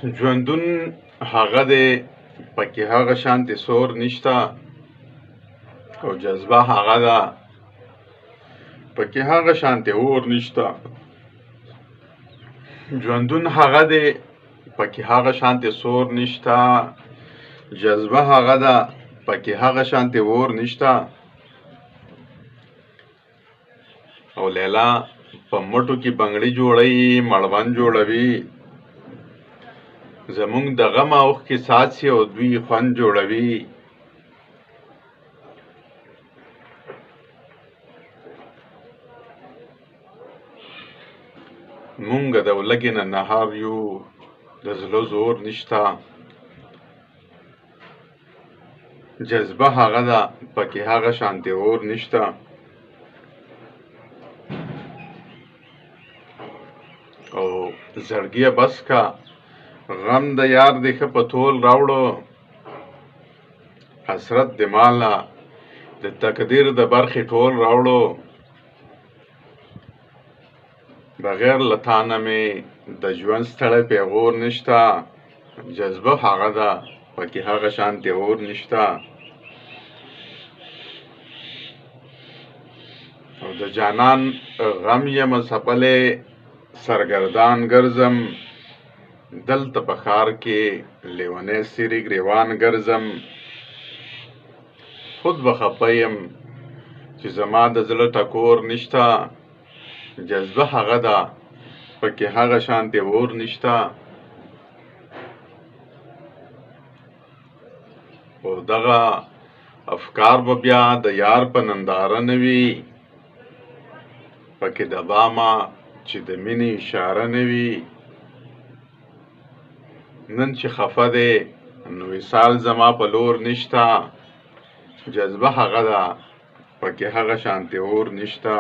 ژوندون هغه دی پکې هغه شانتې سور نشته او جذبه هغه ده پکې هغه شانتې اور نشته. ژوندون هغه دی پکې هغه شانتې سور نشته، جذبه هغه ده پکې هغه شانتې اور نشته. او لیلا په مټو کې بنګړي جوړوي، مړوند جوړوي، زمونږ د غم اوښکې څاڅي او دوی خوند جوړوي. مونږ د ولږې نه نهار یو، د زړه زور نشته، جذبه هغه ده پکې هغه شانتې اور نشته. او زړګیه بس کا غم د یار دی ښه په تول راوړو، حسرت د ماله د تقدیر د برخې ټول راوړو. بغیر له تانه مې د ژوند ستړی پیغور نشته، جذبه هغه ده پکې هغه شانتې اور نشته. او د جانان غم یمه څپلی سرګردان ګرځم، دلته په ښار کې لیونی څیرې ګریوان ګرځم. خود به خفه یم چې زما د زړه ټکور نشته، جذبه هغه ده پکې هغه شانتې اور نشته. او دغه افکار به بیا د یار په ننداره نه وي، پکې د بامه چې د مینې اشاره نه وي. نن چې خفه دی نو وصال زما په لور نشته، جذبه هغه ده پکې هغه شانتې اور نشته.